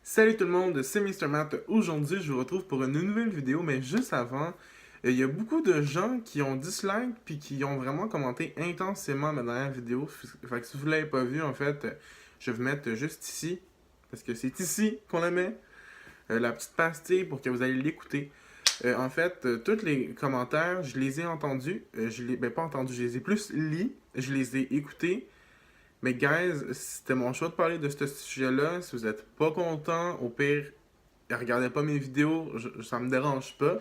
Salut tout le monde, c'est Mr. Matt. Aujourd'hui, je vous retrouve pour une nouvelle vidéo, mais juste avant, il y a beaucoup de gens qui ont dislike puis qui ont vraiment commenté intensément ma dernière vidéo. Fait que si vous ne l'avez pas vu, en fait, je vais vous mettre juste ici, parce que c'est ici qu'on la met, la petite pastille pour que vous allez l'écouter. En fait, tous les commentaires, je les ai entendus. Pas entendus, je les ai plus lus, je les ai écoutés. Mais guys, c'était mon choix de parler de ce sujet-là. Si vous n'êtes pas content, au pire, regardez pas mes vidéos, ça me dérange pas.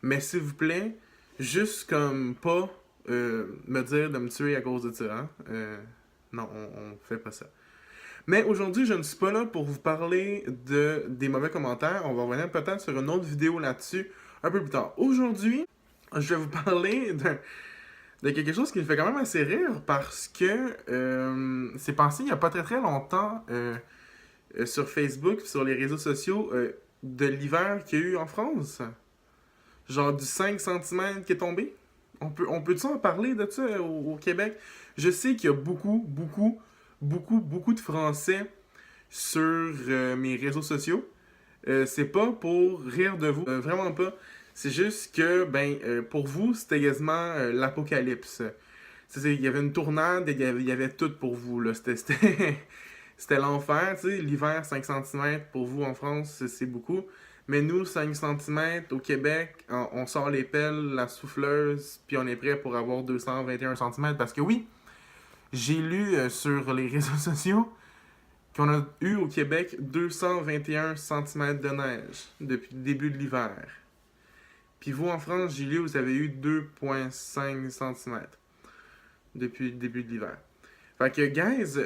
Mais s'il vous plaît, juste comme pas me dire de me tuer à cause de ça. Hein? Non, on fait pas ça. Mais aujourd'hui, je ne suis pas là pour vous parler des mauvais commentaires. On va revenir peut-être sur une autre vidéo là-dessus un peu plus tard. Aujourd'hui, je vais vous parler de quelque chose qui me fait quand même assez rire parce que c'est passé il n'y a pas très longtemps sur Facebook, sur les réseaux sociaux, de l'hiver qu'il y a eu en France. Genre du 5 cm qui est tombé. On peut-tu en parler de ça au Québec? Je sais qu'il y a beaucoup de Français sur mes réseaux sociaux. C'est pas pour rire de vous, vraiment pas. C'est juste que, pour vous, c'était quasiment l'apocalypse. Il y avait une tournade, il y avait tout pour vous, là. C'était l'enfer, tu sais. L'hiver, 5 cm pour vous en France, c'est beaucoup. Mais nous, 5 cm au Québec, on sort les pelles, la souffleuse, puis on est prêt pour avoir 221 cm. Parce que oui, j'ai lu sur les réseaux sociaux qu'on a eu au Québec 221 cm de neige depuis le début de l'hiver. Puis vous, en France, j'ai lu, vous avez eu 2,5 cm depuis le début de l'hiver. Fait que, guys,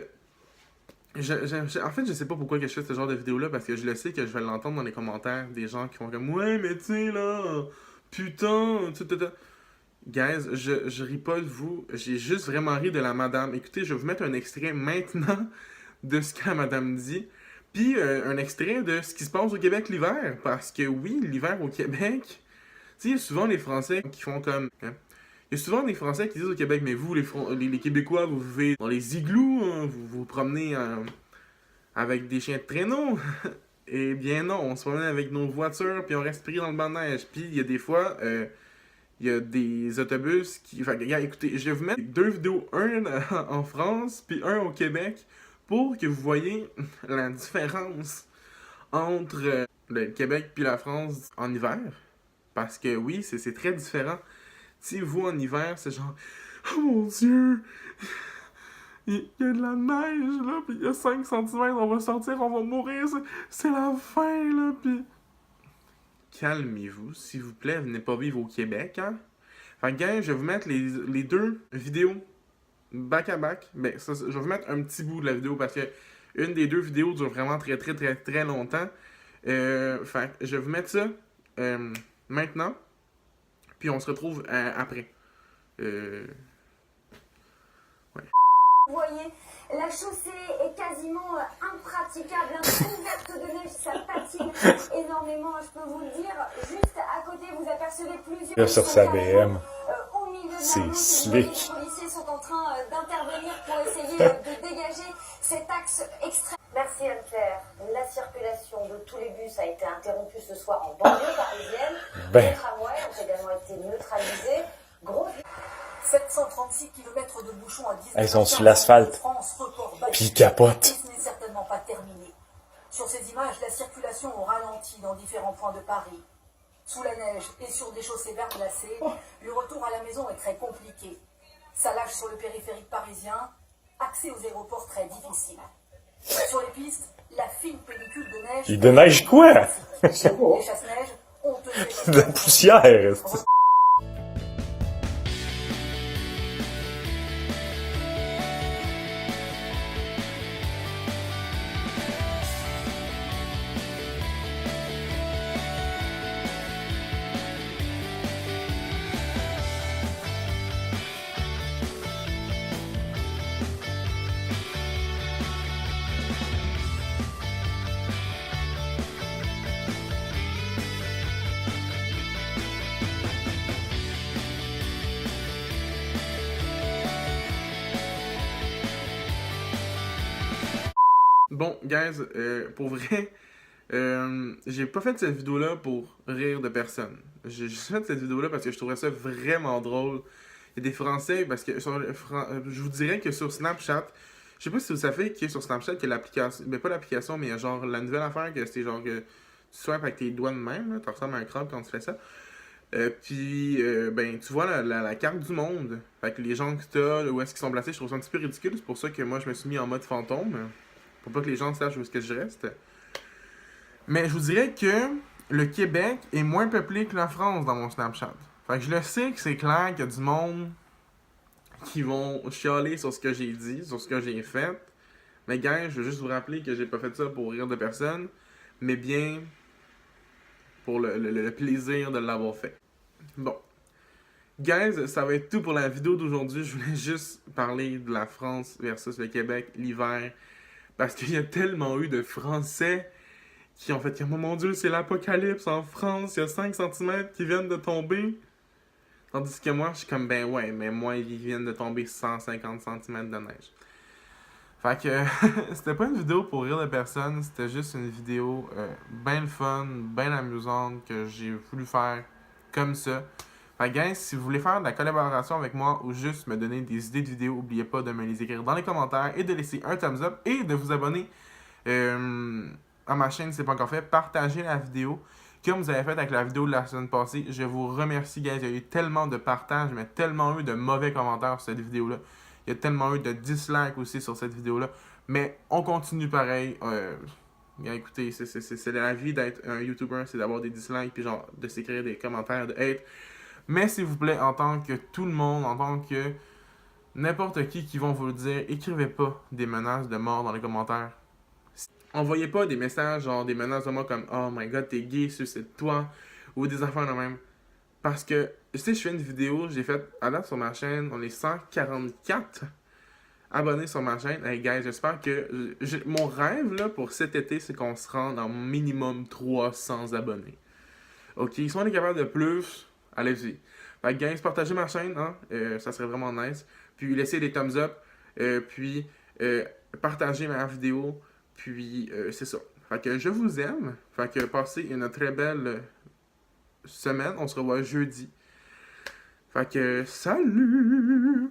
en fait, je sais pas pourquoi que je fais ce genre de vidéo-là, parce que je le sais que je vais l'entendre dans les commentaires des gens qui font comme « Ouais, mais tu sais, là, putain, tout. Guys, je ris pas de vous, j'ai juste vraiment ri de la madame. Écoutez, je vais vous mettre un extrait maintenant de ce que la madame dit. Puis un extrait de ce qui se passe au Québec l'hiver. Parce que oui, l'hiver au Québec, tu sais, il y a souvent les Français qui font comme... Hein? Il y a souvent des Français qui disent au Québec, mais vous, les Québécois, vous vivez dans les igloos, hein, vous vous promenez avec des chiens de traîneau. Eh bien non, on se promène avec nos voitures, puis on reste pris dans le banc de neige. Puis il y a des fois... il y a des autobus qui... Enfin, regarde, écoutez, je vais vous mettre deux vidéos, un en France, puis un au Québec, pour que vous voyez la différence entre le Québec puis la France en hiver. Parce que oui, c'est très différent. Si vous, en hiver, c'est genre... Oh mon Dieu! Il y a de la neige, là, puis il y a 5 cm, on va sortir, on va mourir, c'est la fin, là, puis... Calmez-vous, s'il vous plaît, venez pas vivre au Québec, hein? Fait que, gang, je vais vous mettre les deux vidéos back à back. Je vais vous mettre un petit bout de la vidéo parce que une des deux vidéos dure vraiment très longtemps. Fait que je vais vous mettre ça maintenant. Puis on se retrouve après. Ouais. Vous voyez, la chaussée est quasiment impraticable, couverte de neige, ça patine énormément, je peux vous le dire. Juste à côté, vous apercevez plusieurs... Sur sa BM. Au milieu de la C'est route, slick. les policiers sont en train d'intervenir pour essayer de dégager cet axe extrême. Merci Anne-Claire. La circulation de tous les bus a été interrompue ce soir en banlieue parisienne. Les tramways ont également été neutralisés. Gros... 736 km de bouchons à 10. Elles sont sur l'asphalte. Puis ils capotent. Ce n'est certainement pas terminé. Sur ces images, la circulation au ralenti dans différents points de Paris. Sous la neige et sur des chaussées verglacées, le retour à la maison est très compliqué. Salage sur le périphérique parisien, accès aux aéroports très difficile. Sur les pistes, la fine pellicule de neige... Il de neige quoi? Les chasse-neige ont tenu... De la poussière. Bon, guys, pour vrai, j'ai pas fait cette vidéo-là pour rire de personne. J'ai juste fait cette vidéo-là parce que je trouvais ça vraiment drôle. Il y a des Français, parce que je vous dirais que sur Snapchat, je sais pas si vous savez que sur Snapchat, que l'application, mais pas l'application, mais genre la nouvelle affaire, que c'est genre que tu swipes avec tes doigts de même, là, tu ressembles à un crabe quand tu fais ça. Puis, ben, tu vois la carte du monde. Fait que les gens que t'as, où est-ce qu'ils sont placés, je trouve ça un petit peu ridicule. C'est pour ça que moi, je me suis mis en mode fantôme. Pour pas que les gens sachent où est-ce que je reste. Mais je vous dirais que le Québec est moins peuplé que la France dans mon Snapchat. Fait que je le sais que c'est clair qu'il y a du monde qui vont chialer sur ce que j'ai dit, sur ce que j'ai fait. Mais gars, je veux juste vous rappeler que j'ai pas fait ça pour rire de personne, mais bien pour le plaisir de l'avoir fait. Bon. Guys, ça va être tout pour la vidéo d'aujourd'hui. Je voulais juste parler de la France versus le Québec l'hiver. Parce qu'il y a tellement eu de Français qui ont fait que, oh mon Dieu, c'est l'apocalypse en France, il y a 5 cm qui viennent de tomber. Tandis que moi, je suis comme, ben ouais, mais moi, ils viennent de tomber 150 cm de neige. Fait que, c'était pas une vidéo pour rire de personne, c'était juste une vidéo bien le fun, bien amusante, que j'ai voulu faire comme ça. Fait que, guys, si vous voulez faire de la collaboration avec moi ou juste me donner des idées de vidéos, n'oubliez pas de me les écrire dans les commentaires et de laisser un thumbs up et de vous abonner à ma chaîne si ce n'est pas encore fait. Partagez la vidéo comme vous avez fait avec la vidéo de la semaine passée. Je vous remercie, guys. Il y a eu tellement de partages, mais tellement eu de mauvais commentaires sur cette vidéo-là. Il y a tellement eu de dislikes aussi sur cette vidéo-là. Mais on continue pareil. Écoutez, c'est la vie d'être un YouTuber, c'est d'avoir des dislikes puis genre de s'écrire des commentaires de hate. Mais s'il vous plaît, en tant que tout le monde, en tant que n'importe qui vont vous le dire, écrivez pas des menaces de mort dans les commentaires. Envoyez pas des messages, genre des menaces de mort comme « Oh my god, t'es gay, suicide-toi » ou des affaires de même. Parce que, tu sais, je fais une vidéo, j'ai fait à date sur ma chaîne, on est 144 abonnés sur ma chaîne. Hey guys, j'espère que... mon rêve là pour cet été, c'est qu'on se rende en minimum 300 abonnés. Ok, si on est capable de plus, allez-y. Fait que guys, partagez ma chaîne, hein, ça serait vraiment nice. Puis laissez des thumbs up, puis partagez ma vidéo, puis c'est ça. Fait que je vous aime, fait que passez une très belle semaine, on se revoit jeudi. Fait que salut!